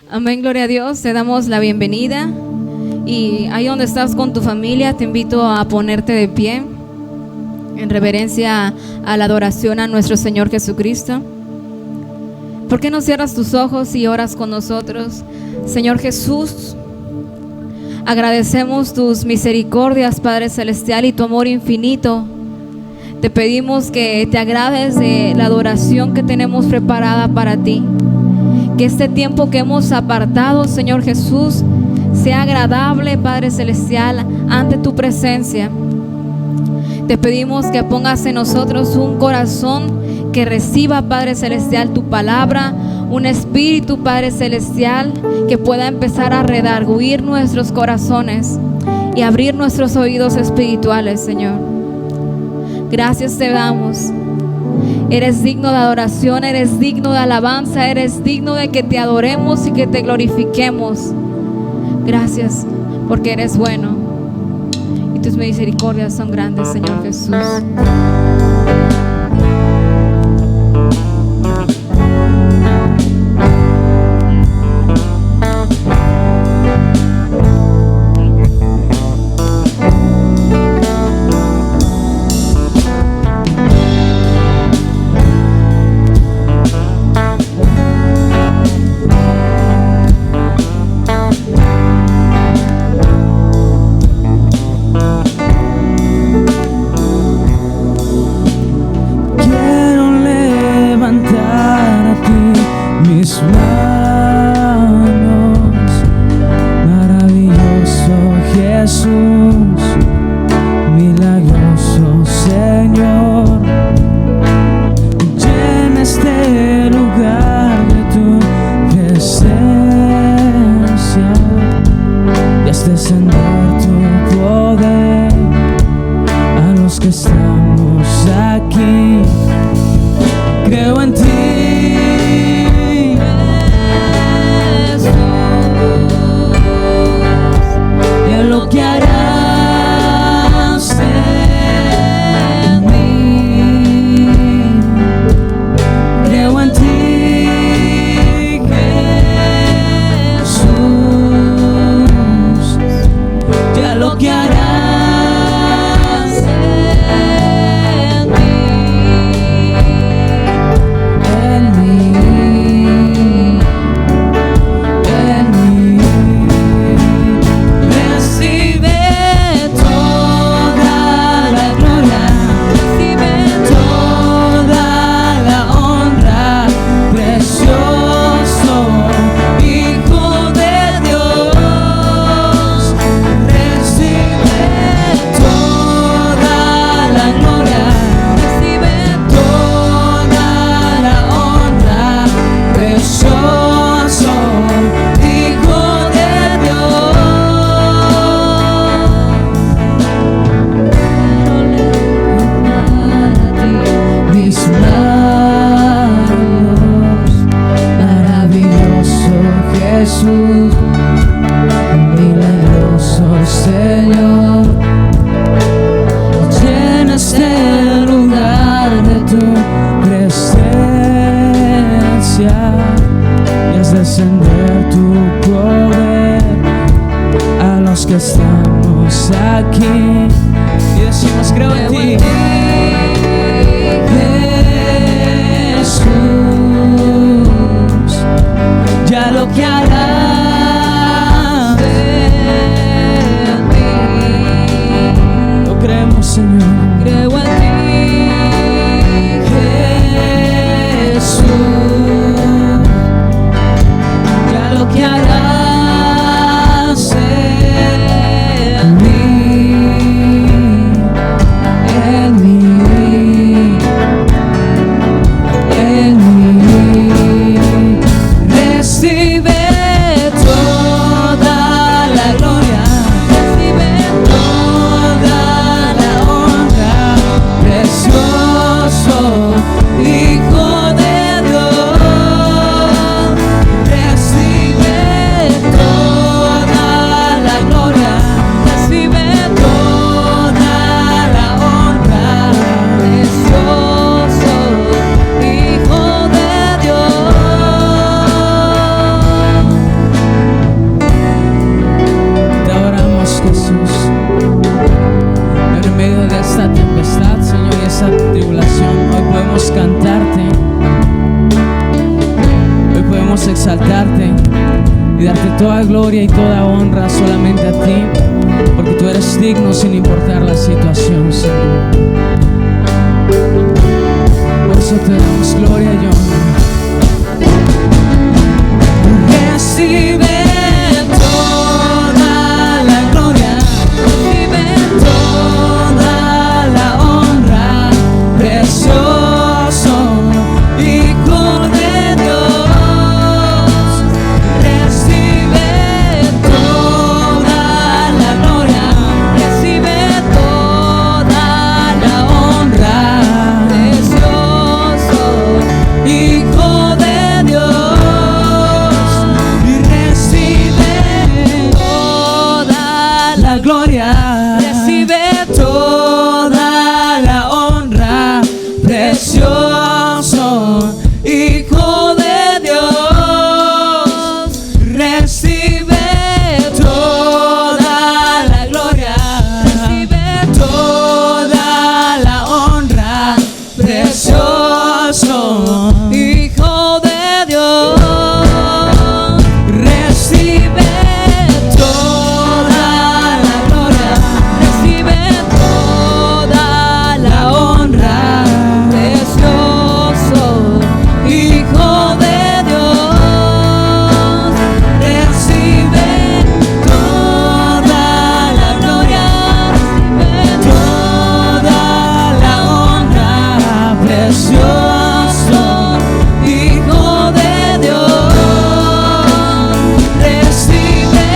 Amén, gloria a Dios. Te damos la bienvenida. Y ahí donde estás con tu familia, te invito a ponerte de pie en reverencia a la adoración a nuestro Señor Jesucristo. ¿Por qué no cierras tus ojos y oras con nosotros? Señor Jesús, agradecemos tus misericordias, Padre Celestial, y tu amor infinito. Te pedimos que te agrades de la adoración que tenemos preparada para ti. Que este tiempo que hemos apartado, Señor Jesús, sea agradable, Padre Celestial, ante tu presencia. Te pedimos que pongas en nosotros un corazón que reciba, Padre Celestial, tu palabra, un espíritu, Padre Celestial, que pueda empezar a redarguir nuestros corazones y abrir nuestros oídos espirituales, Señor. Gracias te damos. Eres digno de adoración, eres digno de alabanza, eres digno de que te adoremos y que te glorifiquemos. Gracias porque eres bueno y tus misericordias son grandes, Señor Jesús. En mí queremos exaltarte y darte toda gloria y toda honra solamente a ti, porque tú eres digno sin importar la situación, Señor. Por eso te damos gloria y honra. Recibe toda la gloria, recibe toda la honra, precioso Hijo de Dios. Recibe toda la gloria, recibe toda la honra, precioso Hijo de Dios. Gloria, recibe toda la honra, precioso Hijo de Dios. Recibe toda la gloria, recibe toda la honra, precioso Hijo de Dios. Recibe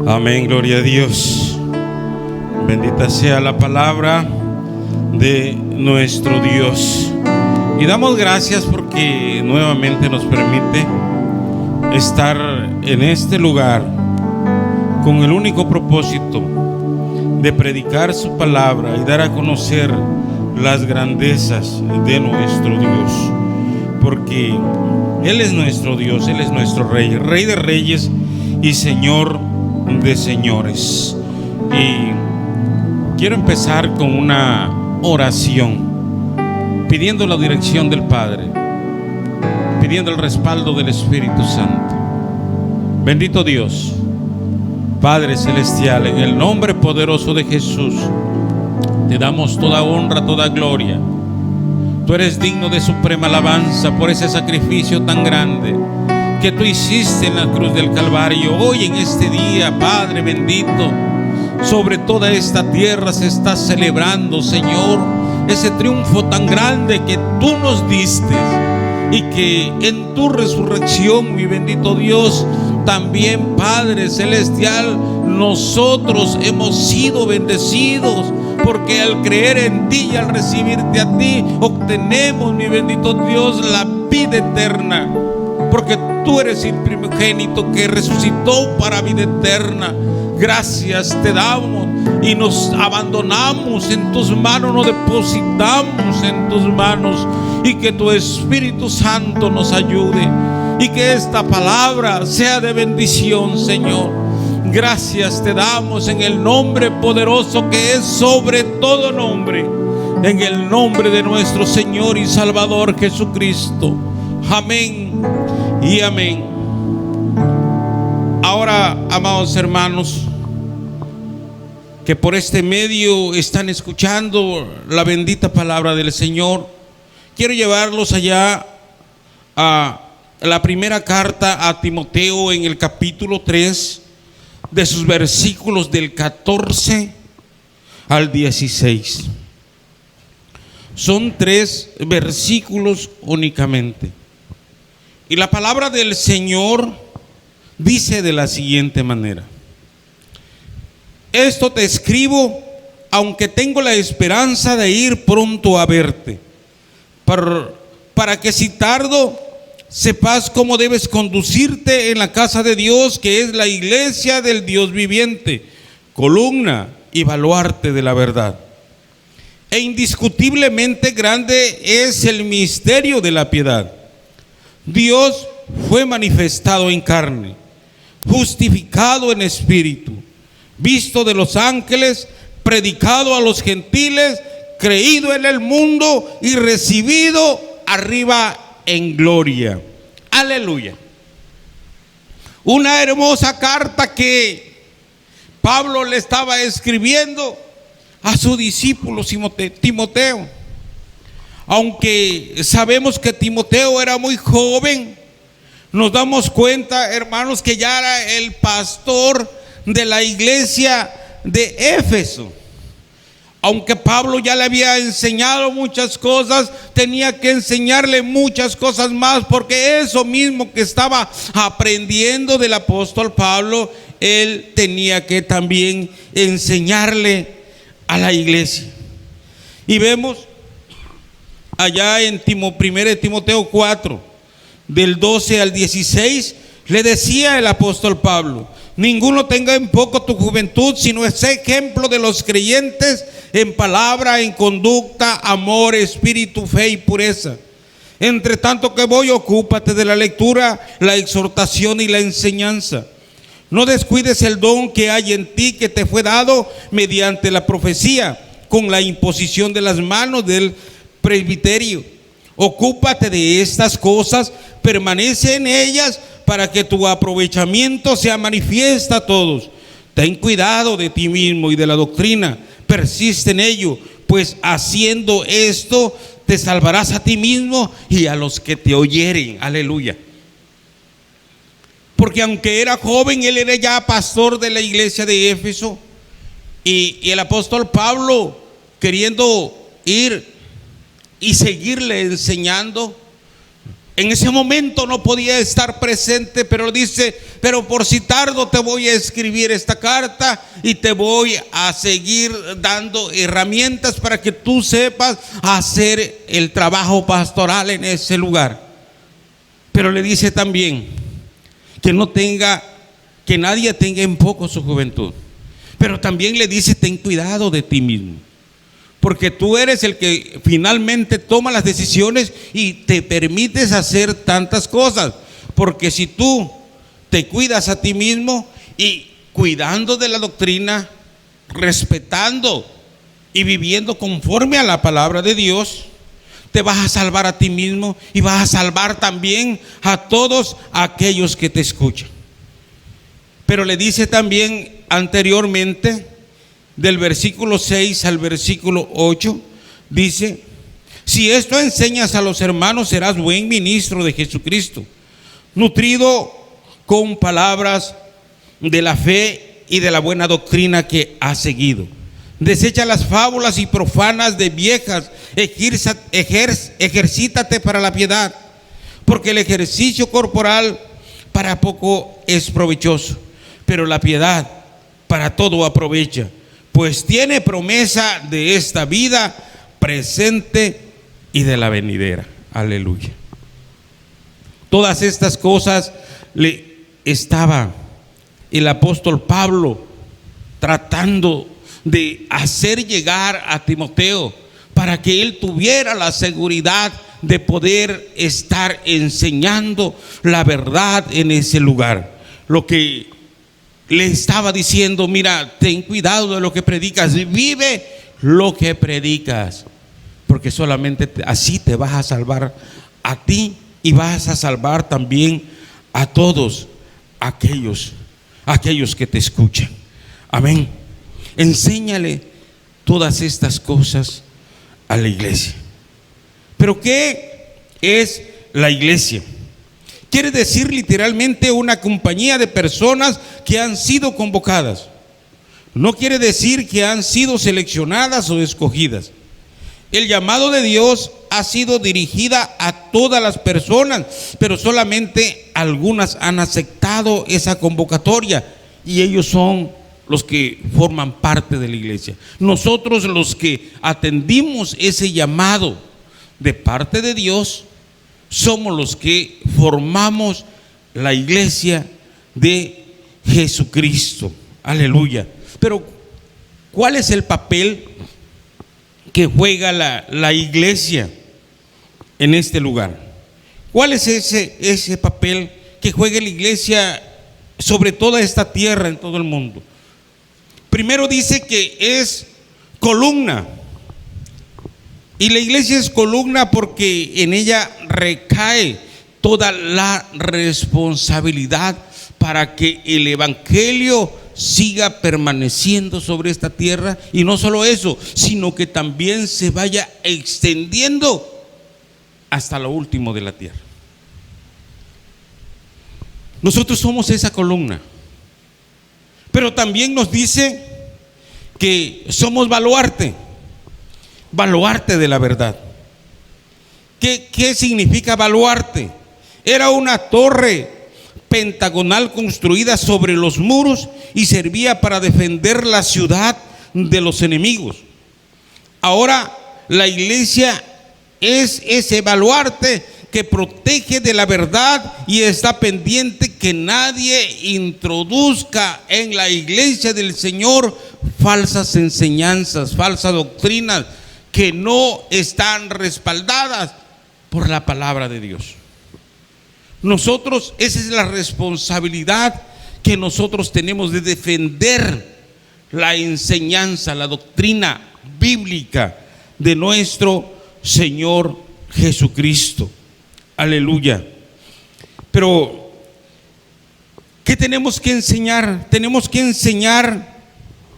Amén, gloria a Dios. Bendita sea la palabra de nuestro Dios. Y damos gracias porque nuevamente nos permite estar en este lugar con el único propósito de predicar su palabra y dar a conocer las grandezas de nuestro Dios. Porque Él es nuestro Dios, Él es nuestro Rey, Rey de reyes y Señor de señores. Y quiero empezar con una oración, pidiendo la dirección del Padre, pidiendo el respaldo del Espíritu Santo. Bendito Dios, Padre celestial, en el nombre poderoso de Jesús, te damos toda honra, toda gloria. Tú eres digno de suprema alabanza por ese sacrificio tan grande que tú hiciste en la cruz del Calvario. Hoy en este día, Padre bendito, sobre toda esta tierra se está celebrando, Señor, ese triunfo tan grande que tú nos diste, y que en tu resurrección, mi bendito Dios, también, Padre celestial, nosotros hemos sido bendecidos, porque al creer en ti y al recibirte a ti, obtenemos, mi bendito Dios, la vida eterna, porque tú eres el primogénito que resucitó para vida eterna. Gracias te damos y nos abandonamos en tus manos, nos depositamos en tus manos, y que tu Espíritu Santo nos ayude y que esta palabra sea de bendición, Señor. Gracias te damos en el nombre poderoso que es sobre todo nombre, en el nombre de nuestro Señor y Salvador Jesucristo. Amén y amén. Ahora, amados hermanos, que por este medio están escuchando la bendita palabra del Señor, quiero llevarlos allá a la primera carta a Timoteo, en el capítulo 3, de sus versículos del 14 al 16. Son 3 versículos únicamente, Y la palabra del Señor dice de la siguiente manera: esto te escribo, aunque tengo la esperanza de ir pronto a verte, para que si tardo, sepas cómo debes conducirte en la casa de Dios, que es la iglesia del Dios viviente, columna y baluarte de la verdad. E indiscutiblemente grande es el misterio de la piedad. Dios fue manifestado en carne, justificado en espíritu, visto de los ángeles, predicado a los gentiles, creído en el mundo y recibido arriba en gloria. Aleluya. Una hermosa carta que Pablo le estaba escribiendo a su discípulo Timoteo. Aunque sabemos que Timoteo era muy joven, nos damos cuenta, hermanos, que ya era el pastor de la iglesia de Éfeso. Aunque Pablo ya le había enseñado muchas cosas, tenía que enseñarle muchas cosas más, porque eso mismo que estaba aprendiendo del apóstol Pablo, él tenía que también enseñarle a la iglesia. Y vemos allá en 1 Timoteo 4, del 12 al 16, le decía el apóstol Pablo: ninguno tenga en poco tu juventud, sino es ejemplo de los creyentes en palabra, en conducta, amor, espíritu, fe y pureza. Entre tanto que voy, ocúpate de la lectura, la exhortación y la enseñanza. No descuides el don que hay en ti, que te fue dado mediante la profecía, con la imposición de las manos del presbiterio. Ocúpate de estas cosas, permanece en ellas, para que tu aprovechamiento sea manifiesto a todos. Ten cuidado de ti mismo y de la doctrina, persiste en ello, pues haciendo esto te salvarás a ti mismo y a los que te oyeren. Aleluya. Porque aunque era joven, él era ya pastor de la iglesia de Éfeso, y el apóstol Pablo, queriendo ir y seguirle enseñando, en ese momento no podía estar presente, pero dice: pero por si tardo te voy a escribir esta carta y te voy a seguir dando herramientas para que tú sepas hacer el trabajo pastoral en ese lugar. Pero le dice también que nadie tenga en poco su juventud. Pero también le dice: ten cuidado de ti mismo, porque tú eres el que finalmente toma las decisiones y te permites hacer tantas cosas. Porque si tú te cuidas a ti mismo y cuidando de la doctrina, respetando y viviendo conforme a la palabra de Dios, te vas a salvar a ti mismo y vas a salvar también a todos aquellos que te escuchan. Pero le dice también anteriormente, del versículo 6 al versículo 8, dice: si esto enseñas a los hermanos, serás buen ministro de Jesucristo, nutrido con palabras de la fe y de la buena doctrina que has seguido. Desecha las fábulas y profanas de viejas, ejercítate para la piedad, porque el ejercicio corporal para poco es provechoso, pero la piedad para todo aprovecha, pues tiene promesa de esta vida presente y de la venidera. Aleluya. Todas estas cosas le estaba el apóstol Pablo tratando de hacer llegar a Timoteo, para que él tuviera la seguridad de poder estar enseñando la verdad en ese lugar. Lo que le estaba diciendo: mira, ten cuidado de lo que predicas, vive lo que predicas, porque solamente así te vas a salvar a ti y vas a salvar también a todos aquellos que te escuchan. Amén. Enséñale todas estas cosas a la iglesia. Pero ¿qué es la iglesia? Quiere decir literalmente una compañía de personas que han sido convocadas. No quiere decir que han sido seleccionadas o escogidas. El llamado de Dios ha sido dirigida a todas las personas, pero solamente algunas han aceptado esa convocatoria y ellos son los que forman parte de la iglesia. Nosotros, los que atendimos ese llamado de parte de Dios, somos los que formamos la iglesia de Jesucristo. Aleluya. Pero ¿cuál es el papel que juega la iglesia en este lugar? ¿Cuál es ese papel que juega la iglesia sobre toda esta tierra, en todo el mundo? Primero dice que es columna. Y la iglesia es columna porque en ella recae toda la responsabilidad para que el evangelio siga permaneciendo sobre esta tierra. Y no solo eso, sino que también se vaya extendiendo hasta lo último de la tierra. Nosotros somos esa columna. Pero también nos dice que somos baluarte de la verdad. ¿Qué significa baluarte? Era una torre pentagonal construida sobre los muros y servía para defender la ciudad de los enemigos. Ahora la iglesia es ese baluarte que protege de la verdad y está pendiente que nadie introduzca en la iglesia del Señor falsas enseñanzas, falsas doctrinas que no están respaldadas por la palabra de Dios. Nosotros, esa es la responsabilidad que nosotros tenemos de defender la enseñanza, la doctrina bíblica de nuestro Señor Jesucristo. Aleluya. Pero ¿qué tenemos que enseñar? Tenemos que enseñar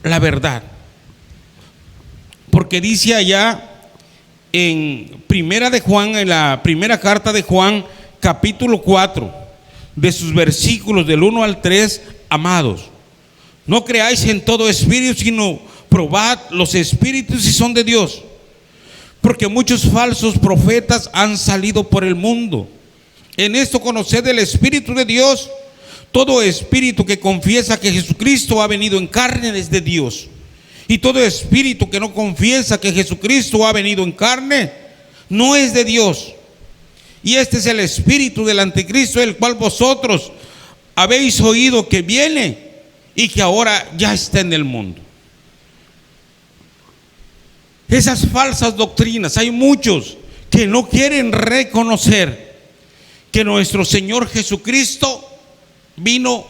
la verdad. Porque dice allá en Primera de Juan, en la primera carta de Juan, capítulo 4, de sus versículos del 1 al 3, amados, no creáis en todo espíritu, sino probad los espíritus si son de Dios, porque muchos falsos profetas han salido por el mundo. En esto conoced el Espíritu de Dios. Todo espíritu que confiesa que Jesucristo ha venido en carne es de Dios, y todo espíritu que no confiesa que Jesucristo ha venido en carne no es de Dios. Y este es el espíritu del anticristo, el cual vosotros habéis oído que viene y que ahora ya está en el mundo. Esas falsas doctrinas, hay muchos que no quieren reconocer que nuestro Señor Jesucristo vino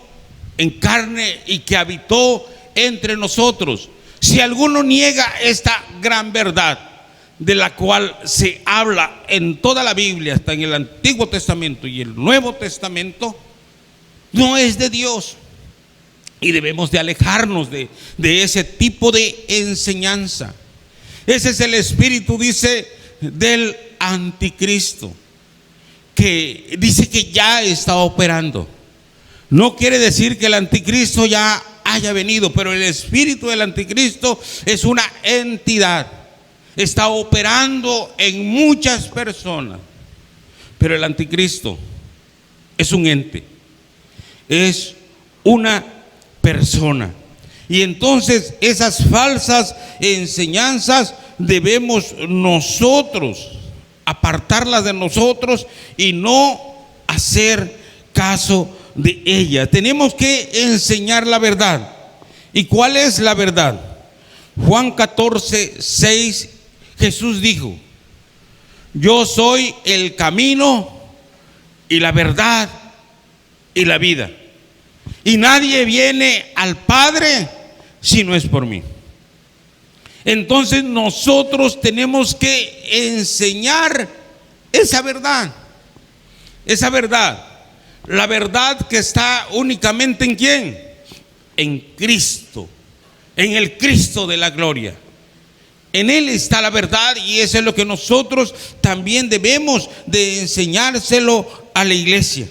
en carne y que habitó entre nosotros. Si alguno niega esta gran verdad, de la cual se habla en toda la Biblia, hasta en el Antiguo Testamento y el Nuevo Testamento, no es de Dios. Y debemos de alejarnos de ese tipo de enseñanza. Ese es el espíritu, dice, del anticristo, que dice que ya está operando. No quiere decir que el anticristo ya haya venido, pero el espíritu del anticristo es una entidad. Está operando en muchas personas, pero el anticristo es un ente, es una persona. Y entonces esas falsas enseñanzas debemos nosotros apartarlas de nosotros y no hacer caso de ellas. Tenemos que enseñar la verdad. ¿Y cuál es la verdad? Juan 14:6, Jesús dijo: yo soy el camino y la verdad y la vida, y nadie viene al Padre si no es por mí. Entonces nosotros tenemos que enseñar esa verdad, la verdad que está únicamente ¿en quién? En Cristo, en el Cristo de la gloria. En Él está la verdad, y eso es lo que nosotros también debemos de enseñárselo a la iglesia.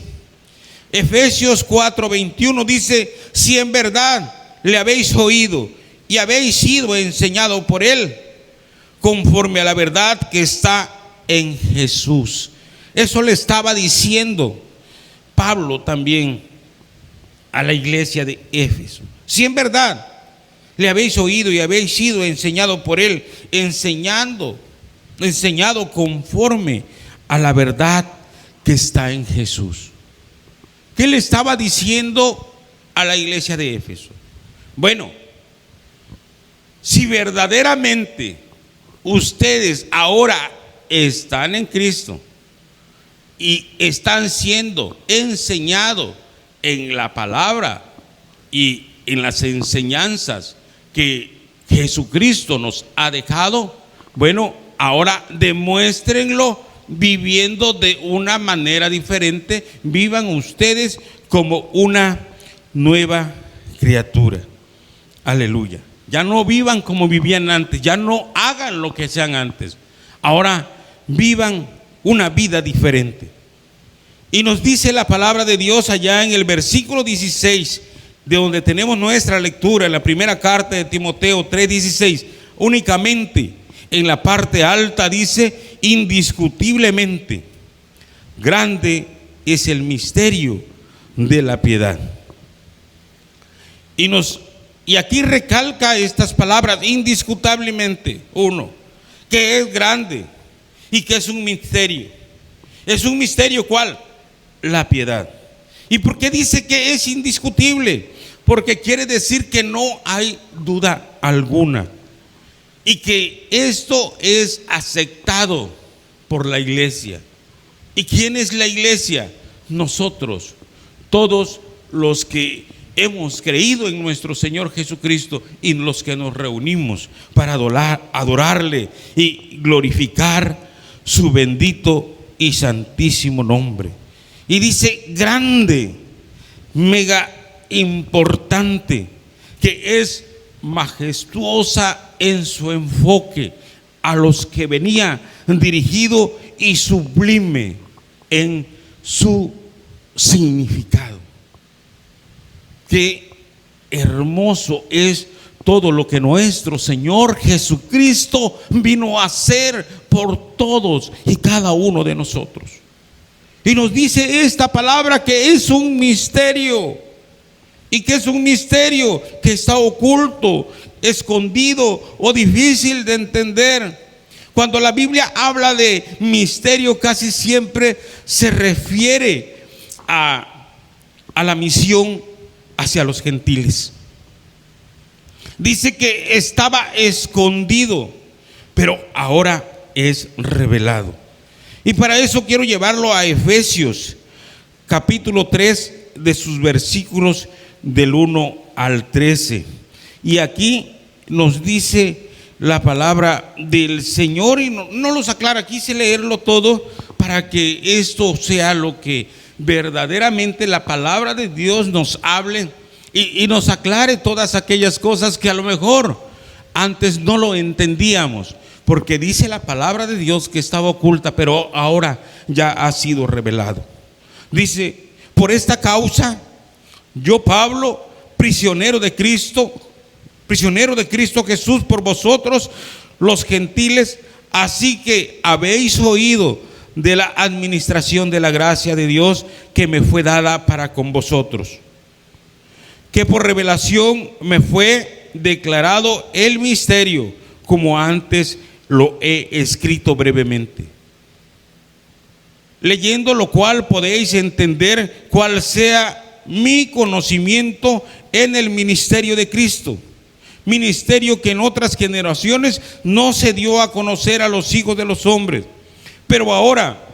Efesios 4:21 dice: si en verdad le habéis oído y habéis sido enseñado por Él, conforme a la verdad que está en Jesús. Eso le estaba diciendo Pablo también a la iglesia de Éfeso. Si en verdad le habéis oído y habéis sido enseñado por él, enseñado conforme a la verdad que está en Jesús. ¿Qué le estaba diciendo a la iglesia de Éfeso? Bueno, si verdaderamente ustedes ahora están en Cristo y están siendo enseñados en la palabra y en las enseñanzas que Jesucristo nos ha dejado, bueno, ahora demuéstrenlo viviendo de una manera diferente. Vivan ustedes como una nueva criatura. Aleluya. Ya no vivan como vivían antes, ya no hagan lo que hacían antes. Ahora vivan una vida diferente. Y nos dice la palabra de Dios allá en el versículo 16, de donde tenemos nuestra lectura, en la primera carta de Timoteo 3:16, únicamente en la parte alta dice: indiscutiblemente grande es el misterio de la piedad. Y aquí recalca estas palabras: indiscutiblemente. Uno, que es grande y que es un misterio. ¿Es un misterio cuál? La piedad. ¿Y por qué dice que es indiscutible? Porque quiere decir que no hay duda alguna y que esto es aceptado por la iglesia. ¿Y quién es la iglesia? Nosotros, todos los que hemos creído en nuestro Señor Jesucristo y los que nos reunimos para adorarle y glorificar su bendito y santísimo nombre. Y dice grande, mega importante, que es majestuosa en su enfoque a los que venía dirigido y sublime en su significado. Qué hermoso es todo lo que nuestro Señor Jesucristo vino a hacer por todos y cada uno de nosotros. Y nos dice esta palabra que es un misterio. ¿Y qué es un misterio? Que está oculto, escondido o difícil de entender. Cuando la Biblia habla de misterio, casi siempre se refiere a la misión hacia los gentiles. Dice que estaba escondido, pero ahora es revelado. Y para eso quiero llevarlo a Efesios capítulo 3, de sus versículos del 1 al 13. Y aquí nos dice la palabra del Señor, y no los aclara, quise leerlo todo para que esto sea lo que verdaderamente la palabra de Dios nos hable y nos aclare todas aquellas cosas que a lo mejor antes no lo entendíamos, porque dice la palabra de Dios que estaba oculta, pero ahora ya ha sido revelado. Dice: por esta causa, yo Pablo, prisionero de Cristo Jesús por vosotros los gentiles, así que habéis oído de la administración de la gracia de Dios que me fue dada para con vosotros, que por revelación me fue declarado el misterio, como antes lo he escrito brevemente, leyendo lo cual podéis entender cuál sea mi conocimiento en el ministerio de Cristo, ministerio que en otras generaciones no se dio a conocer a los hijos de los hombres, pero ahora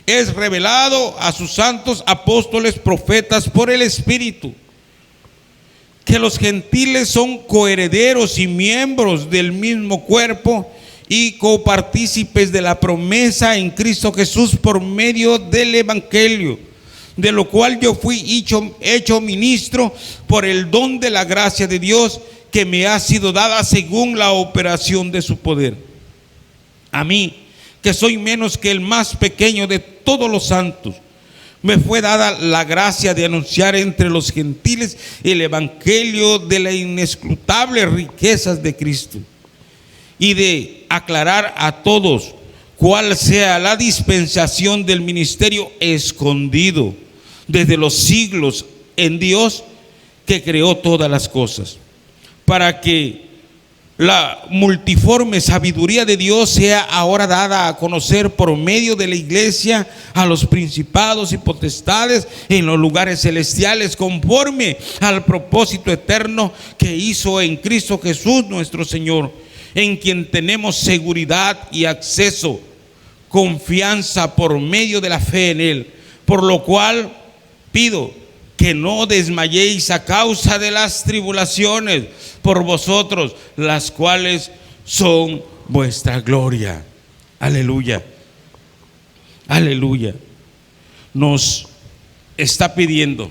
es revelado a sus santos apóstoles, profetas, por el Espíritu, que los gentiles son coherederos y miembros del mismo cuerpo y copartícipes de la promesa en Cristo Jesús por medio del Evangelio, de lo cual yo fui hecho ministro por el don de la gracia de Dios que me ha sido dada según la operación de su poder. A mí, que soy menos que el más pequeño de todos los santos, me fue dada la gracia de anunciar entre los gentiles el evangelio de las inescrutables riquezas de Cristo, y de aclarar a todos cuál sea la dispensación del ministerio escondido desde los siglos en Dios que creó todas las cosas, para que la multiforme sabiduría de Dios sea ahora dada a conocer por medio de la iglesia a los principados y potestades en los lugares celestiales, conforme al propósito eterno que hizo en Cristo Jesús nuestro Señor, en quien tenemos seguridad y acceso, confianza por medio de la fe en Él. Por lo cual pido que no desmayéis a causa de las tribulaciones por vosotros, las cuales son vuestra gloria. Aleluya, aleluya. Nos está pidiendo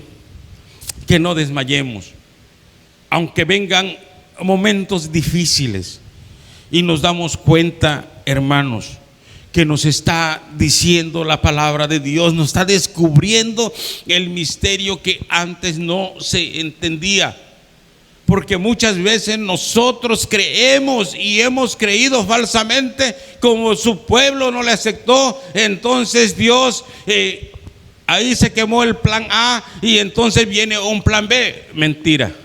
que no desmayemos, aunque vengan momentos difíciles. Y nos damos cuenta, hermanos, que nos está diciendo la palabra de Dios, nos está descubriendo el misterio que antes no se entendía. Porque muchas veces nosotros creemos y hemos creído falsamente, como su pueblo no le aceptó, entonces Dios, ahí se quemó el plan A y entonces viene un plan B. Mentira.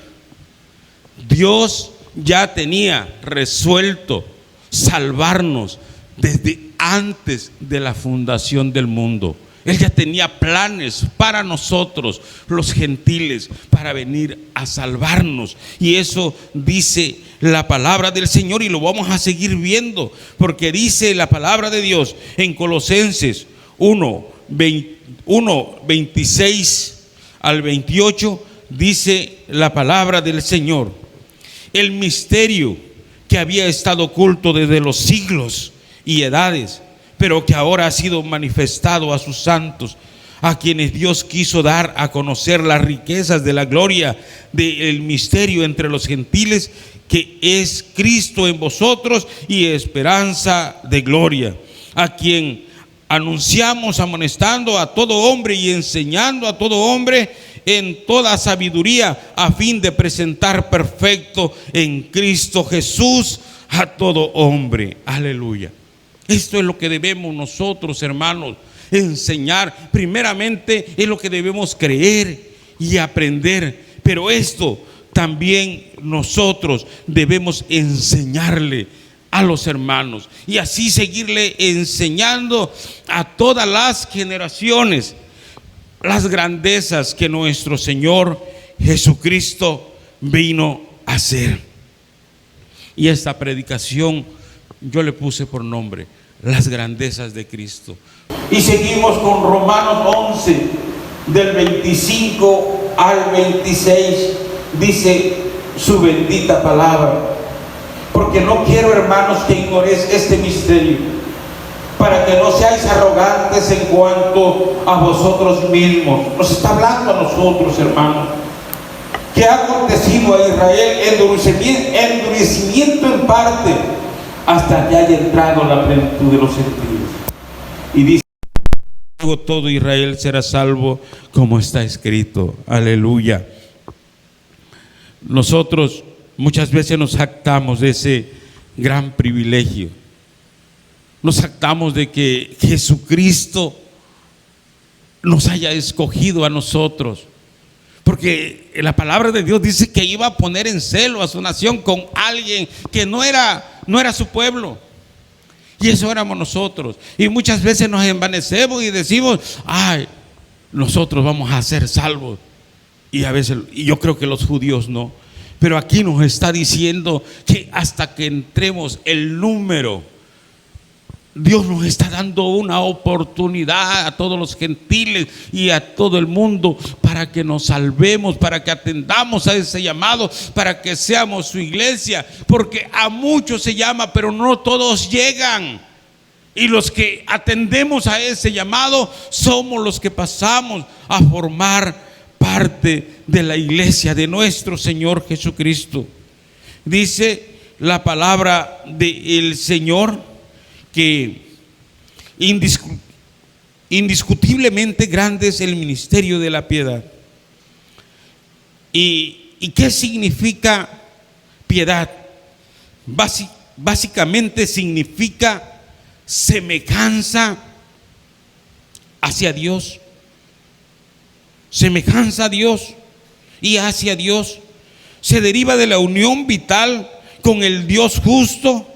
Dios ya tenía resuelto salvarnos desde antes de la fundación del mundo. Él ya tenía planes para nosotros, los gentiles, para venir a salvarnos. Y eso dice la palabra del Señor, y lo vamos a seguir viendo, porque dice la palabra de Dios en Colosenses 1:26 al 28, dice la palabra del Señor: el misterio que había estado oculto desde los siglos y edades, pero que ahora ha sido manifestado a sus santos, a quienes Dios quiso dar a conocer las riquezas de la gloria del misterio entre los gentiles, que es Cristo en vosotros y esperanza de gloria, a quien anunciamos amonestando a todo hombre y enseñando a todo hombre en toda sabiduría, a fin de presentar perfecto en Cristo Jesús a todo hombre. Aleluya. Esto es lo que debemos nosotros, hermanos, enseñar. Primeramente es lo que debemos creer y aprender, pero esto también nosotros debemos enseñarle a los hermanos, y así seguirle enseñando a todas las generaciones las grandezas que nuestro Señor Jesucristo vino a hacer. Y esta predicación yo le puse por nombre: las grandezas de Cristo. Y seguimos con Romanos 11, del 25 al 26, dice su bendita palabra. Porque no quiero, hermanos, que ignoréis este misterio, para que no seáis arrogantes en cuanto a vosotros mismos. Nos está hablando a nosotros, hermanos, que ha acontecido a Israel endurecimiento en parte, hasta que haya entrado la plenitud de los sentidos. Y dice: todo Israel será salvo, como está escrito. Aleluya. Nosotros muchas veces nos jactamos de ese gran privilegio. Nos jactamos de que Jesucristo nos haya escogido a nosotros, porque la palabra de Dios dice que iba a poner en celo a su nación con alguien que no era su pueblo, y eso éramos nosotros. Y muchas veces nos envanecemos y decimos: ay, nosotros vamos a ser salvos. Y a veces, y yo creo que los judíos no, pero aquí nos está diciendo que hasta que entremos el número, Dios nos está dando una oportunidad a todos los gentiles y a todo el mundo para que nos salvemos, para que atendamos a ese llamado, para que seamos su iglesia, porque a muchos se llama, pero no todos llegan. Y los que atendemos a ese llamado somos los que pasamos a formar parte de la iglesia de nuestro Señor Jesucristo. Dice la palabra del Señor que indiscutiblemente grande es el ministerio de la piedad. ¿Y qué significa piedad? Básicamente significa semejanza hacia Dios. Semejanza a Dios y hacia Dios se deriva de la unión vital con el Dios justo,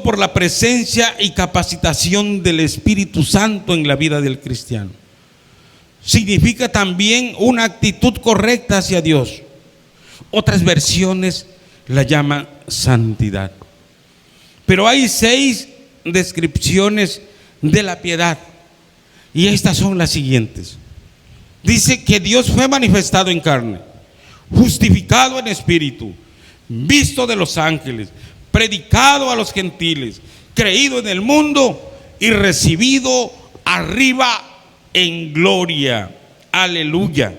por la presencia y capacitación del Espíritu Santo en la vida del cristiano. Significa también una actitud correcta hacia Dios. Otras versiones la llaman santidad. Pero hay 6 descripciones de la piedad, y estas son las siguientes. Dice que Dios fue manifestado en carne, justificado en espíritu, visto de los ángeles, predicado a los gentiles, creído en el mundo y recibido arriba en gloria. Aleluya.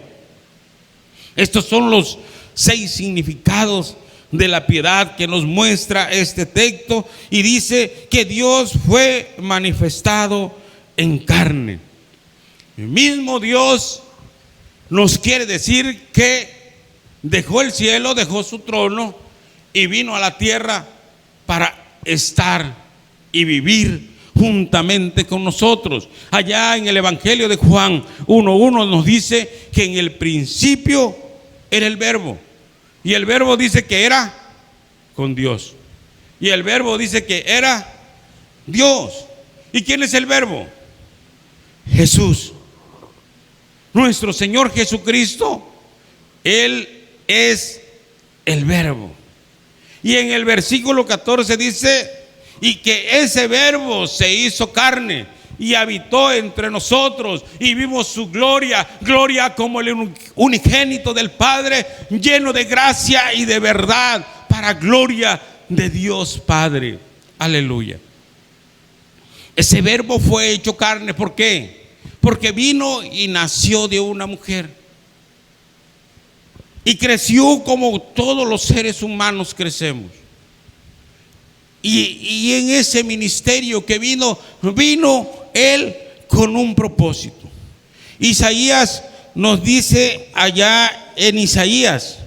Estos son los 6 significados de la piedad que nos muestra este texto, y dice que Dios fue manifestado en carne. El mismo Dios nos quiere decir que dejó el cielo, dejó su trono y vino a la tierra para estar y vivir juntamente con nosotros. Allá en el Evangelio de Juan 1:1 nos dice que en el principio era el Verbo, y el Verbo dice que era con Dios, y el Verbo dice que era Dios. ¿Y quién es el Verbo? Jesús, nuestro Señor Jesucristo. Él es el Verbo. Y en el versículo 14 dice: y que ese Verbo se hizo carne y habitó entre nosotros, y vimos su gloria, gloria como el unigénito del Padre, lleno de gracia y de verdad, para gloria de Dios Padre. Aleluya. Ese Verbo fue hecho carne. ¿Por qué? Porque vino y nació de una mujer y creció como todos los seres humanos crecemos. Y en ese ministerio que vino Él con un propósito. Isaías nos dice allá en Isaías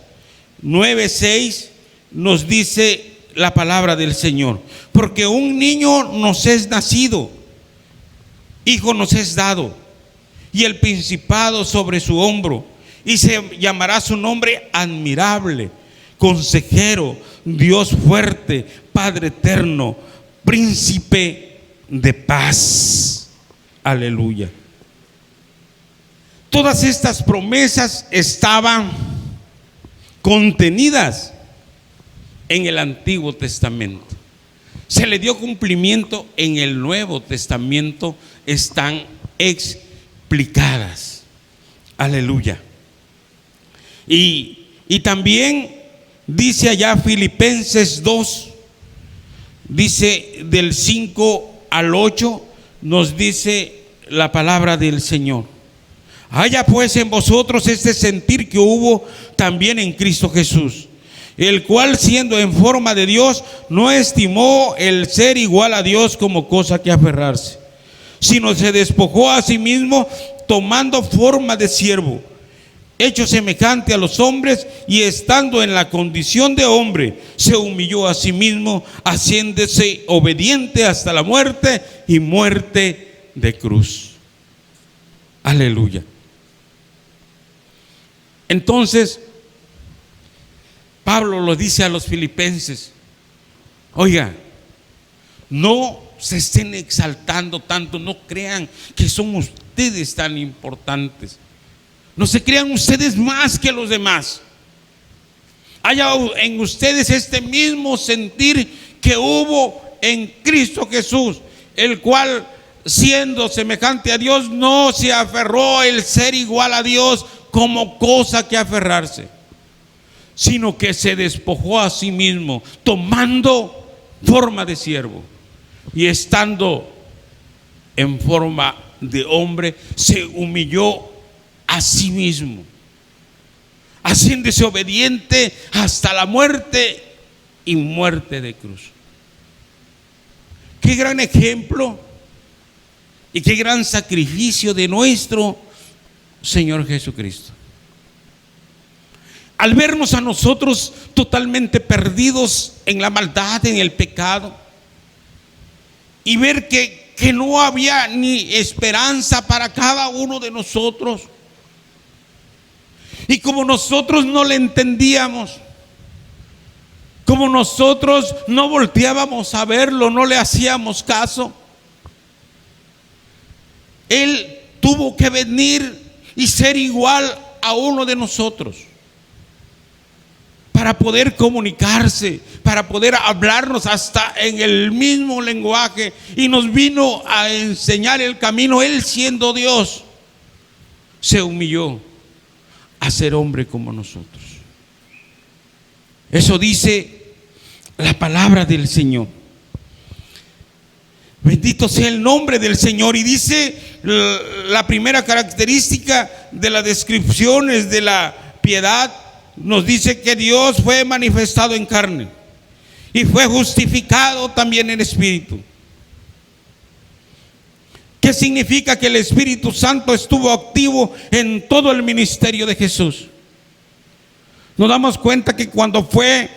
9:6, nos dice la palabra del Señor: porque un niño nos es nacido, hijo nos es dado, y el principado sobre su hombro, y se llamará su nombre admirable, consejero, Dios fuerte, Padre eterno, príncipe de paz. Aleluya. Todas estas promesas estaban contenidas en el Antiguo Testamento. Se le dio cumplimiento en el Nuevo Testamento, están explicadas. Aleluya. Y también dice allá Filipenses 2, dice del 5 al 8, nos dice la palabra del Señor: haya pues en vosotros este sentir que hubo también en Cristo Jesús, el cual, siendo en forma de Dios, no estimó el ser igual a Dios como cosa que aferrarse, sino se despojó a sí mismo, tomando forma de siervo, hecho semejante a los hombres, y estando en la condición de hombre, se humilló a sí mismo, haciéndose obediente hasta la muerte, y muerte de cruz. Aleluya. Entonces Pablo lo dice a los filipenses: oiga, no se estén exaltando tanto, no crean que son ustedes tan importantes, no se crean ustedes más que los demás. Haya en ustedes este mismo sentir que hubo en Cristo Jesús, el cual, siendo semejante a Dios, no se aferró el ser igual a Dios como cosa que aferrarse, sino que se despojó a sí mismo, tomando forma de siervo, y estando en forma de hombre, se humilló a sí mismo, haciéndose obediente hasta la muerte, y muerte de cruz. Qué gran ejemplo y qué gran sacrificio de nuestro Señor Jesucristo. al vernos a nosotros totalmente perdidos en la maldad, en el pecado, y ver que no había ni esperanza para cada uno de nosotros, y como nosotros no le entendíamos, como nosotros no volteábamos a verlo, no le hacíamos caso, Él tuvo que venir y ser igual a uno de nosotros para poder comunicarse, para poder hablarnos hasta en el mismo lenguaje, y nos vino a enseñar el camino. Él, siendo Dios, se humilló a ser hombre como nosotros. Eso dice la palabra del Señor. Bendito sea el nombre del Señor. Y dice la primera característica de las descripciones de la piedad, nos dice que Dios fue manifestado en carne y fue justificado también en espíritu. ¿Qué significa? Que el Espíritu Santo estuvo activo en todo el ministerio de Jesús. Nos damos cuenta que cuando fue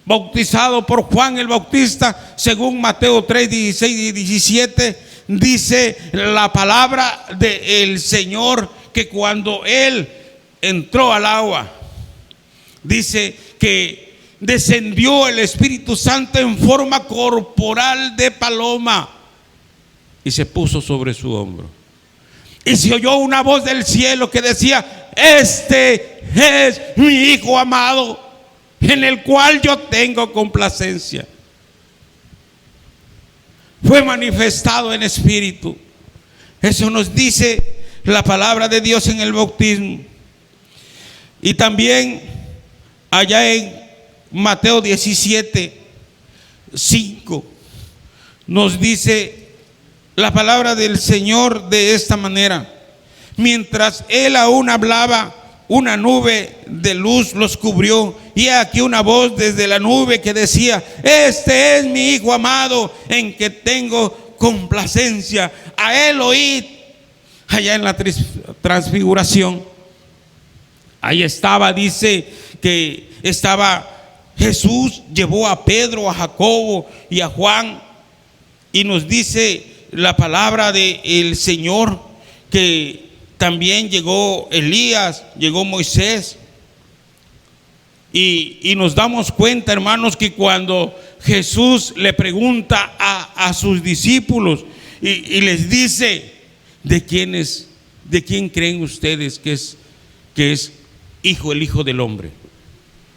bautizado por Juan el Bautista, según Mateo 3, 16 y 17, dice la palabra del Señor que cuando Él entró al agua, dice que descendió el Espíritu Santo en forma corporal de paloma y se puso sobre su hombro. Y se oyó una voz del cielo que decía: este es mi Hijo amado, en el cual yo tengo complacencia. Fue manifestado en espíritu. Eso nos dice la palabra de Dios en el bautismo. Y también allá en Mateo 17, 5, nos dice la palabra del Señor de esta manera: mientras Él aún hablaba, una nube de luz los cubrió, y aquí una voz desde la nube que decía: este es mi Hijo amado, en que tengo complacencia, a Él oíd. Allá en la transfiguración, ahí estaba, dice que estaba Jesús, llevó a Pedro, a Jacobo y a Juan, y nos dice la palabra del Señor que también llegó Elías, llegó Moisés. Y nos damos cuenta, hermanos, que cuando Jesús le pregunta a sus discípulos y les dice: ¿de quién creen ustedes que es hijo, el Hijo del Hombre?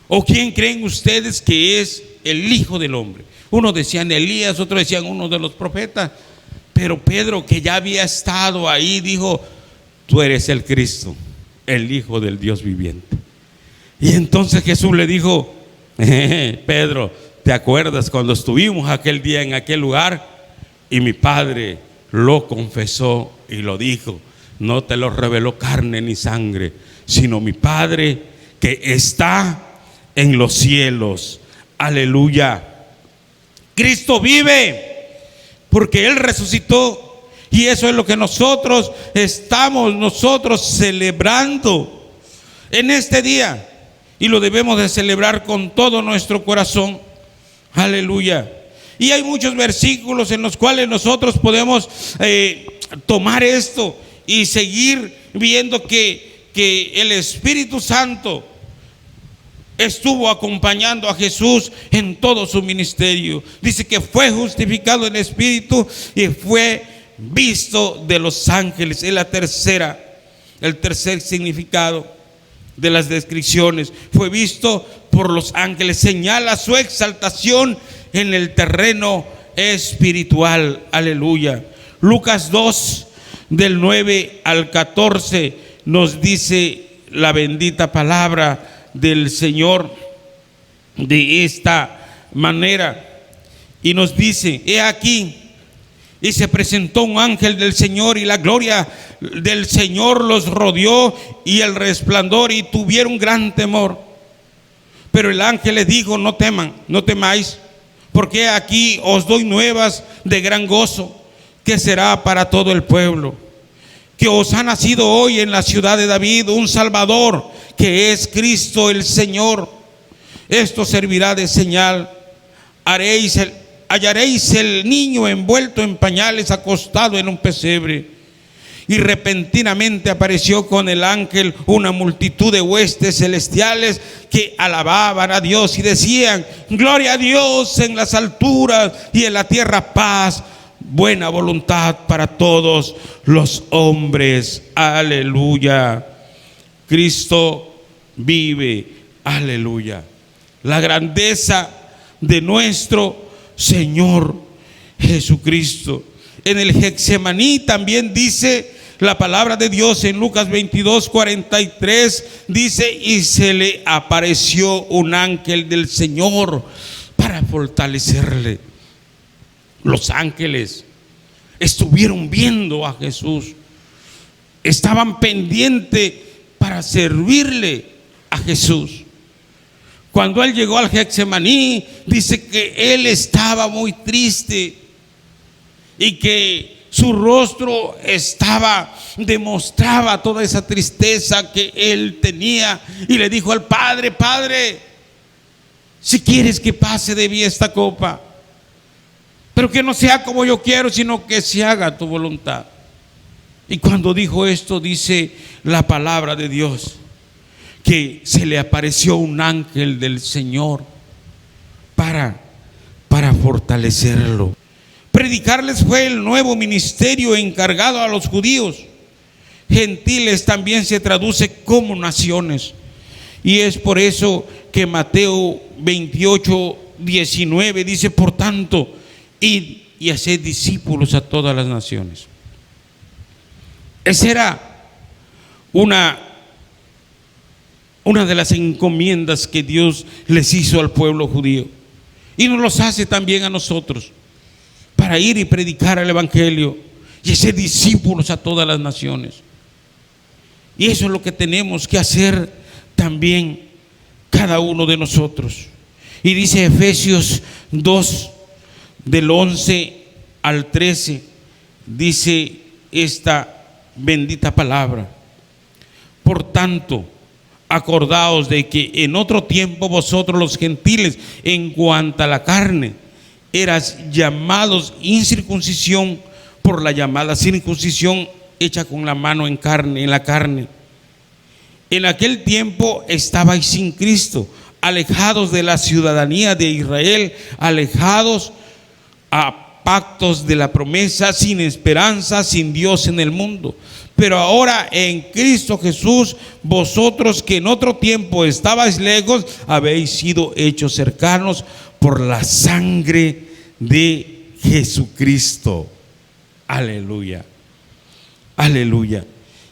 ¿O quién creen ustedes que es el Hijo del Hombre? Unos decían Elías, otros decían uno de los profetas. Pero Pedro, que ya había estado ahí, dijo: tú eres el Cristo, el Hijo del Dios viviente. Y entonces Jesús le dijo: Pedro, ¿te acuerdas cuando estuvimos aquel día en aquel lugar? Y mi Padre lo confesó y lo dijo: no te lo reveló carne ni sangre, sino mi Padre que está en los cielos. Aleluya. Cristo vive porque Él resucitó. Y eso es lo que nosotros estamos celebrando en este día. Y lo debemos de celebrar con todo nuestro corazón. Aleluya. Y hay muchos versículos en los cuales nosotros podemos tomar esto y seguir viendo que el Espíritu Santo estuvo acompañando a Jesús en todo su ministerio. Dice que fue justificado en espíritu y fue visto de los ángeles. Es el tercer significado de las descripciones. Fue visto por los ángeles. Señala su exaltación en el terreno espiritual. Aleluya. Lucas 2, del 9 al 14, nos dice la bendita palabra del Señor de esta manera. Y nos dice: he aquí, y se presentó un ángel del Señor, y la gloria del Señor los rodeó, y el resplandor, y tuvieron gran temor. Pero el ángel les dijo: no teman, no temáis, porque aquí os doy nuevas de gran gozo, que será para todo el pueblo, que os ha nacido hoy en la ciudad de David un Salvador, que es Cristo el Señor. Esto servirá de señal. Hallaréis el niño envuelto en pañales, acostado en un pesebre. Y repentinamente apareció con el ángel una multitud de huestes celestiales que alababan a Dios y decían: gloria a Dios en las alturas, y en la tierra paz, buena voluntad para todos los hombres. Aleluya. Cristo vive. Aleluya. La grandeza de nuestro Señor Jesucristo. En el Getsemaní también dice la palabra de Dios en Lucas 22:43, dice: y se le apareció un ángel del Señor para fortalecerle. Los ángeles estuvieron viendo a Jesús, estaban pendientes para servirle a Jesús. Cuando él llegó al Getsemaní, dice que él estaba muy triste y que su rostro demostraba toda esa tristeza que él tenía, y le dijo al Padre: Padre, si quieres que pase de mí esta copa, pero que no sea como yo quiero, sino que se haga tu voluntad. Y cuando dijo esto, dice la palabra de Dios que se le apareció un ángel del Señor para fortalecerlo. Predicarles fue el nuevo ministerio encargado a los judíos. Gentiles también se traduce como naciones. Y es por eso que Mateo 28:19 dice: por tanto, id y haced discípulos a todas las naciones. Esa era una de las encomiendas que Dios les hizo al pueblo judío, y nos los hace también a nosotros, para ir y predicar el evangelio y ser discípulos a todas las naciones. Y eso es lo que tenemos que hacer también cada uno de nosotros. Y dice Efesios 2, del 11 al 13, dice esta bendita palabra: por tanto, acordaos de que en otro tiempo vosotros los gentiles, en cuanto a la carne, eras llamados incircuncisión por la llamada circuncisión hecha con la mano en la carne. En aquel tiempo estabais sin Cristo, alejados de la ciudadanía de Israel, alejados a pactos de la promesa, sin esperanza, sin Dios en el mundo. Pero ahora en Cristo Jesús, vosotros que en otro tiempo estabais lejos, habéis sido hechos cercanos por la sangre de Jesucristo. Aleluya. Aleluya.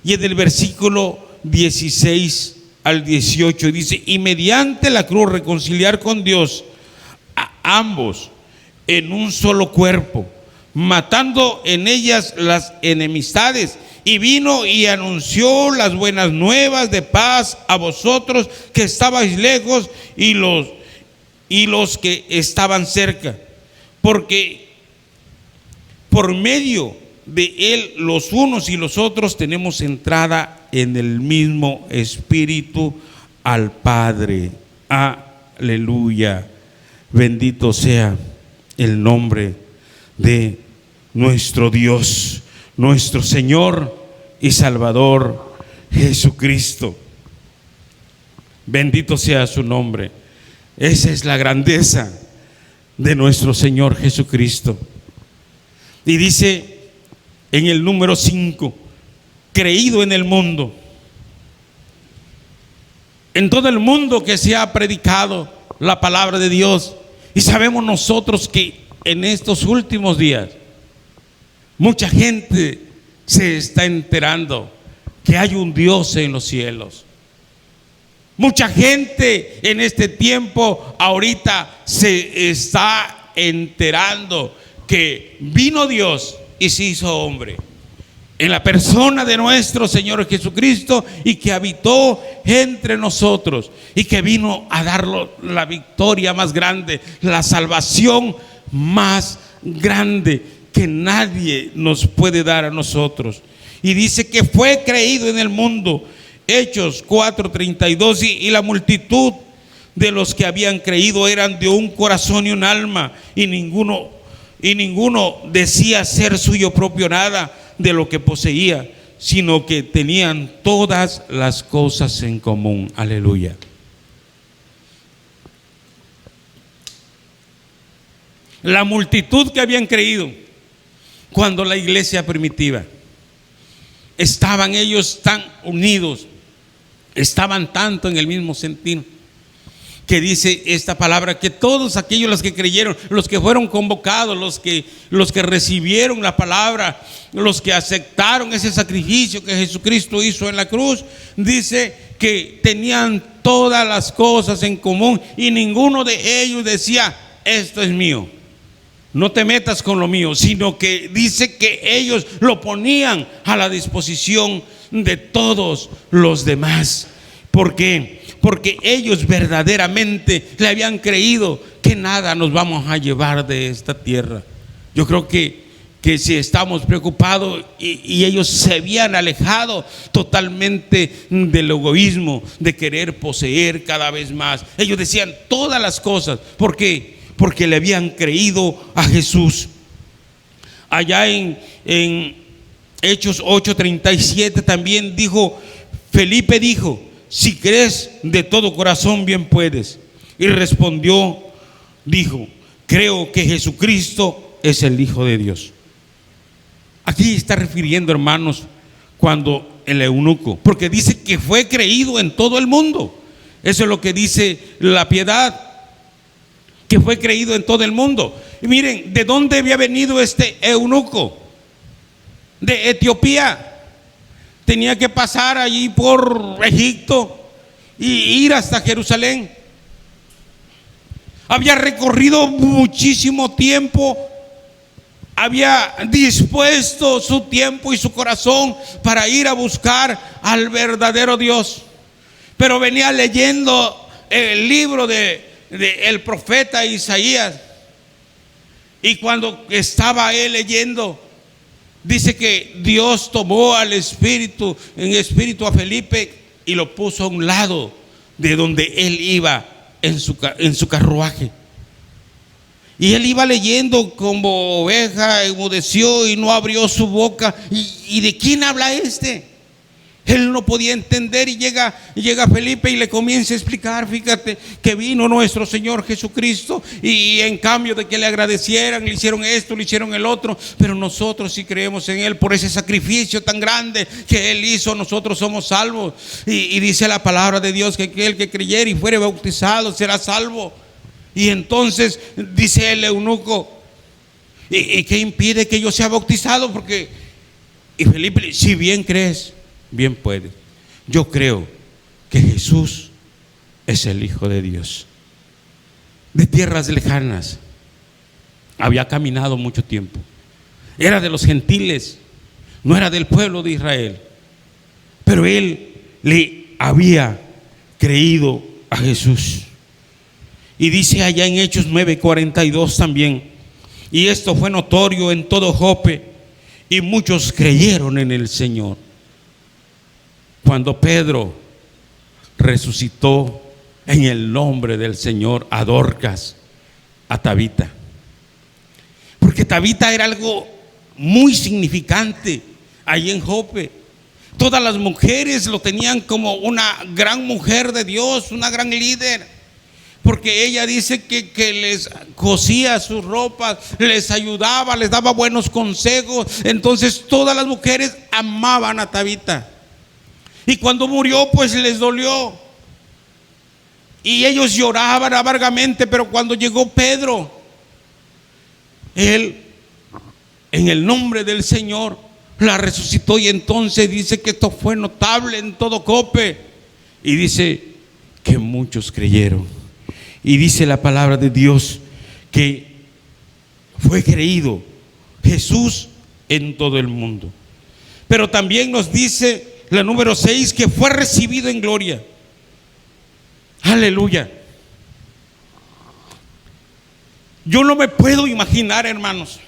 Y en el versículo 16 al 18 dice: y mediante la cruz reconciliar con Dios a ambos en un solo cuerpo, matando en ellas las enemistades. Y vino y anunció las buenas nuevas de paz a vosotros que estabais lejos y los que estaban cerca, porque por medio de él los unos y los otros tenemos entrada en el mismo Espíritu al Padre. Aleluya. Bendito sea el nombre de nuestro Dios, nuestro Señor y Salvador Jesucristo. Bendito sea su nombre. Esa es la grandeza de nuestro Señor Jesucristo. Y dice en el número 5: creído en el mundo. En todo el mundo que se ha predicado la palabra de Dios, y sabemos nosotros que en estos últimos días mucha gente se está enterando que hay un Dios en los cielos. Mucha gente en este tiempo ahorita se está enterando que vino Dios y se hizo hombre en la persona de nuestro Señor Jesucristo, y que habitó entre nosotros, y que vino a dar la victoria más grande, la salvación más grande que nadie nos puede dar a nosotros. Y dice que fue creído en el mundo, Hechos 4:32, y la multitud de los que habían creído eran de un corazón y un alma, y ninguno decía ser suyo propio nada de lo que poseía, sino que tenían todas las cosas en común. Aleluya. La multitud que habían creído cuando la iglesia primitiva, estaban ellos tan unidos, estaban tanto en el mismo sentido, que dice esta palabra que todos aquellos los que creyeron, los que fueron convocados, los que recibieron la palabra, los que aceptaron ese sacrificio que Jesucristo hizo en la cruz, dice que tenían todas las cosas en común, y ninguno de ellos decía: esto es mío, no te metas con lo mío, sino que dice que ellos lo ponían a la disposición de todos los demás. ¿Por qué? Porque ellos verdaderamente le habían creído que nada nos vamos a llevar de esta tierra. Yo creo que si estamos preocupados, y ellos se habían alejado totalmente del egoísmo, de querer poseer cada vez más. Ellos decían todas las cosas. ¿Por qué? Porque le habían creído a Jesús. Allá en Hechos 8:37 también Felipe dijo: si crees de todo corazón, bien puedes. Y respondió, dijo: creo que Jesucristo es el Hijo de Dios. Aquí está refiriendo, hermanos, cuando el eunuco, porque dice que fue creído en todo el mundo. Eso es lo que dice la piedad, que fue creído en todo el mundo. Y miren, ¿de dónde había venido este eunuco? De Etiopía. Tenía que pasar allí por Egipto y ir hasta Jerusalén. Había recorrido muchísimo tiempo, había dispuesto su tiempo y su corazón para ir a buscar al verdadero Dios. Pero venía leyendo el libro del profeta Isaías, y cuando estaba él leyendo, dice que Dios tomó en espíritu a Felipe y lo puso a un lado de donde él iba en su carruaje. Y él iba leyendo como oveja, enmudeció y no abrió su boca. ¿Y de quién habla este? Él no podía entender, y llega Felipe y le comienza a explicar: fíjate que vino nuestro Señor Jesucristo, y en cambio de que le agradecieran, le hicieron esto, le hicieron el otro, pero nosotros sí creemos en Él por ese sacrificio tan grande que Él hizo. Nosotros somos salvos, y dice la palabra de Dios que aquel que creyere y fuere bautizado será salvo. Y entonces dice el eunuco: ¿y qué impide que yo sea bautizado? Y Felipe: si bien crees, bien puedes. Yo creo que Jesús es el Hijo de Dios. De tierras lejanas, había caminado mucho tiempo, era de los gentiles, no era del pueblo de Israel, pero él le había creído a Jesús. Y dice allá en Hechos 9:42 también: y esto fue notorio en todo Jope, y muchos creyeron en el Señor. Cuando Pedro resucitó en el nombre del Señor a Dorcas, a Tabita, porque Tabita era algo muy significante ahí en Jope. Todas las mujeres lo tenían como una gran mujer de Dios, una gran líder, porque ella dice que les cosía sus ropas, les ayudaba, les daba buenos consejos. Entonces todas las mujeres amaban a Tabita. Y cuando murió, pues les dolió, y ellos lloraban amargamente. Pero cuando llegó Pedro, él, en el nombre del Señor, la resucitó. Y entonces dice que esto fue notable en todo Jope, y dice que muchos creyeron. Y dice la palabra de Dios que fue creído Jesús en todo el mundo. Pero también nos dice la número 6, que fue recibido en gloria. Aleluya. Yo no me puedo imaginar, hermanos,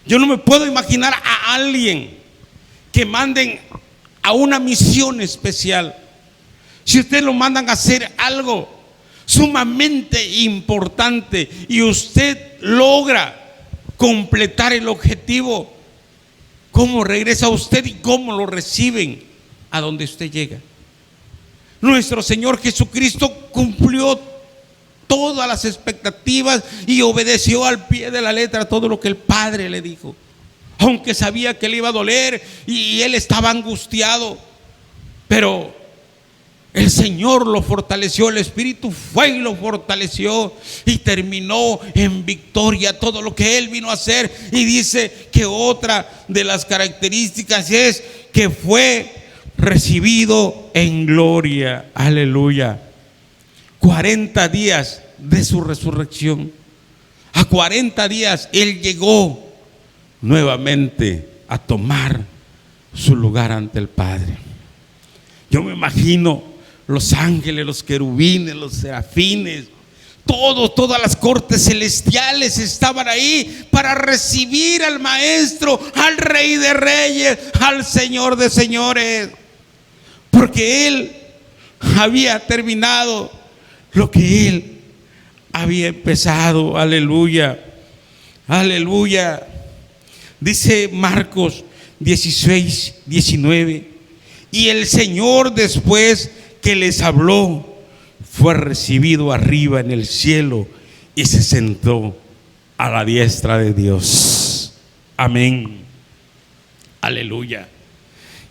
yo no me puedo imaginar a alguien que manden a una misión especial, si usted lo mandan a hacer algo sumamente importante y usted logra completar el objetivo, ¿cómo regresa usted y cómo lo reciben a donde usted llega? Nuestro Señor Jesucristo cumplió todas las expectativas y obedeció al pie de la letra todo lo que el Padre le dijo, aunque sabía que le iba a doler y él estaba angustiado, pero el Señor lo fortaleció, el Espíritu fue y lo fortaleció y terminó en victoria todo lo que él vino a hacer. Y dice que otra de las características es que fue recibido en gloria. Aleluya. 40 días de su resurrección, a 40 días él llegó nuevamente a tomar su lugar ante el Padre. Yo me imagino los ángeles, los querubines, los serafines, todas las cortes celestiales estaban ahí para recibir al Maestro, al Rey de Reyes, al Señor de Señores, porque Él había terminado lo que Él había empezado. Aleluya, aleluya. Dice Marcos 16, 19, y el Señor, después que les habló, fue recibido arriba en el cielo y se sentó a la diestra de Dios. Amén. Aleluya.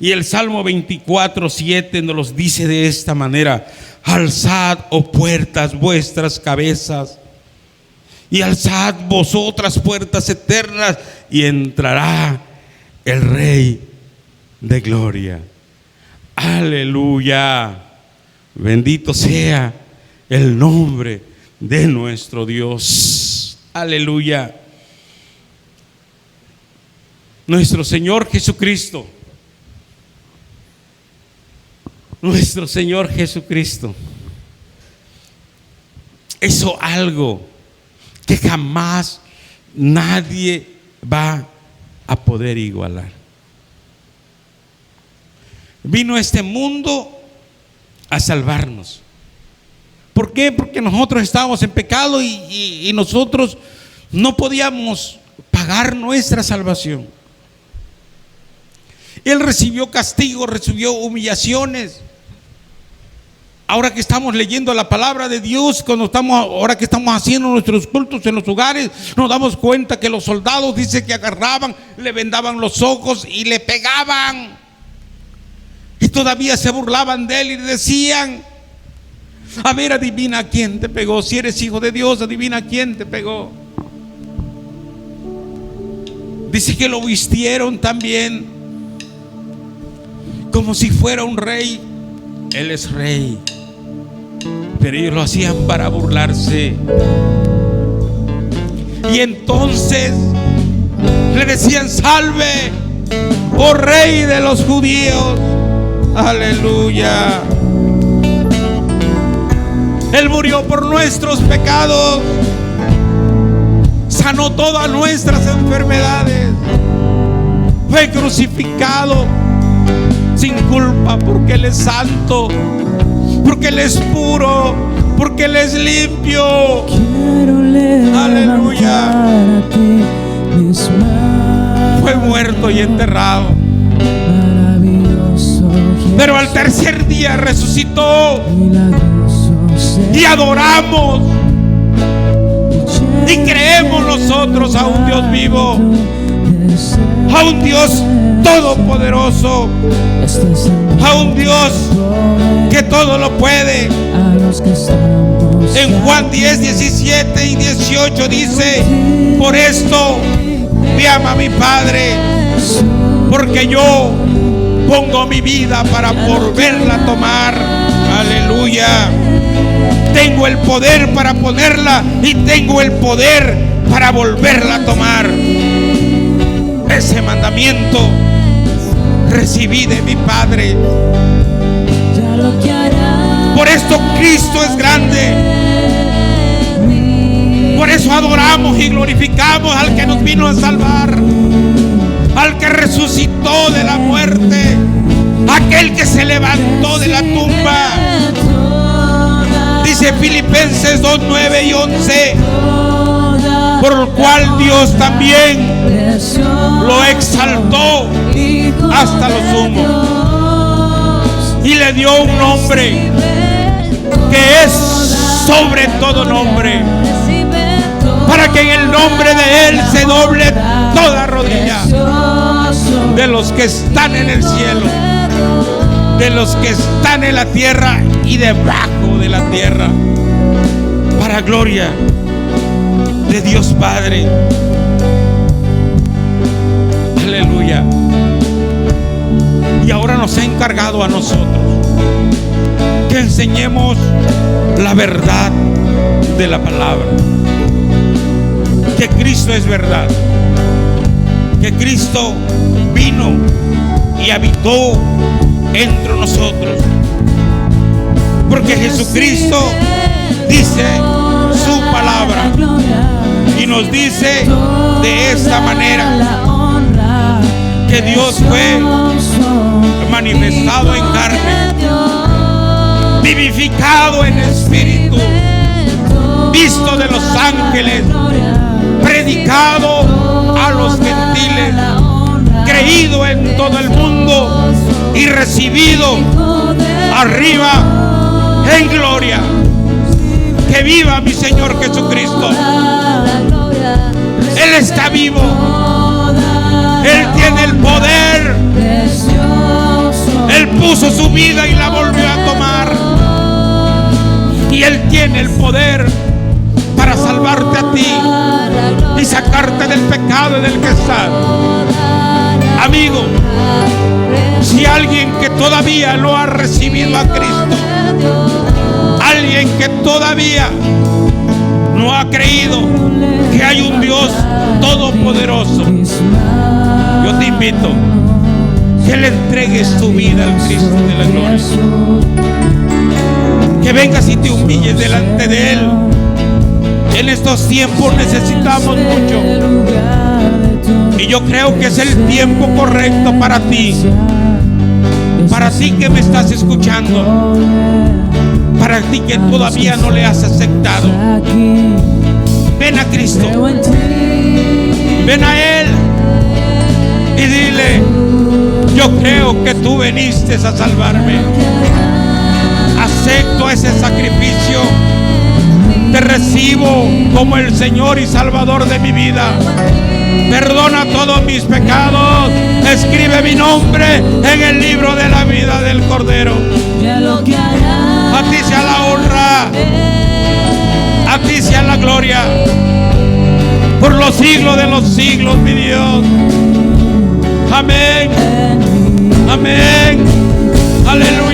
Y el Salmo 24, 7 nos dice de esta manera: alzad, oh puertas, vuestras cabezas, y alzad vosotras puertas eternas, y entrará el Rey de gloria. Aleluya. Bendito sea el nombre de nuestro Dios. Aleluya. Nuestro Señor Jesucristo, nuestro Señor Jesucristo hizo algo que jamás nadie va a poder igualar. Vino a este mundo a salvarnos. ¿Por qué? Porque nosotros estábamos en pecado y nosotros no podíamos pagar nuestra salvación. Él recibió castigo, recibió humillaciones. Ahora que estamos leyendo la palabra de Dios, ahora que estamos haciendo nuestros cultos en los hogares, nos damos cuenta que los soldados, dice que agarraban, le vendaban los ojos y le pegaban. Y todavía se burlaban de él y decían: a ver, adivina quién te pegó. Si eres hijo de Dios, adivina quién te pegó. Dice que lo vistieron también como si fuera un rey. Él es rey, pero ellos lo hacían para burlarse. Y entonces le decían: salve, oh Rey de los judíos. Aleluya. Él murió por nuestros pecados, sanó todas nuestras enfermedades, fue crucificado sin culpa, porque Él es santo, porque Él es puro, porque Él es limpio. Aleluya. Fue muerto y enterrado, pero al tercer día resucitó. Y adoramos y creemos nosotros a un Dios vivo, a un Dios todopoderoso, a un Dios que todo lo puede. En Juan 10, 17 y 18 dice: por esto me ama mi Padre, porque yo pongo mi vida para volverla a tomar. Aleluya. Tengo el poder para ponerla y tengo el poder para volverla a tomar. Ese mandamiento recibí de mi Padre. Por esto Cristo es grande. Por eso adoramos y glorificamos al que nos vino a salvar, al que resucitó de la muerte, a levantó de la tumba. Dice Filipenses 2, 9 y 11, por lo cual Dios también lo exaltó hasta lo sumo y le dio un nombre que es sobre todo nombre, para que en el nombre de Él se doble toda rodilla, de los que están en el cielo, de los que están en la tierra y debajo de la tierra, para gloria de Dios Padre. Aleluya. Y ahora nos ha encargado a nosotros que enseñemos la verdad de la palabra, que Cristo es verdad, que Cristo vino y habitó entre nosotros, porque Jesucristo dice su palabra y nos dice de esta manera que Dios fue manifestado en carne, vivificado en espíritu, visto de los ángeles, predicado a los gentiles, creído en todo el mundo y recibido arriba en gloria. Que viva mi Señor Jesucristo. Él está vivo. Él tiene el poder. Él puso su vida y la volvió a tomar. Y Él tiene el poder para salvarte a ti y sacarte del pecado y del que estás. Amigo, si alguien que todavía no ha recibido a Cristo, alguien que todavía no ha creído que hay un Dios todopoderoso, yo te invito que le entregues tu vida al Cristo de la gloria, que vengas y te humilles delante de Él. En estos tiempos necesitamos mucho, y yo creo que es el tiempo correcto para ti que me estás escuchando, para ti que todavía no le has aceptado. Ven a Cristo, ven a Él y dile: yo creo que tú viniste a salvarme, acepto ese sacrificio, te recibo como el Señor y Salvador de mi vida. Perdona todos mis pecados, escribe mi nombre en el libro de la vida del Cordero. A ti sea la honra, a ti sea la gloria, por los siglos de los siglos, mi Dios. Amén, amén, aleluya.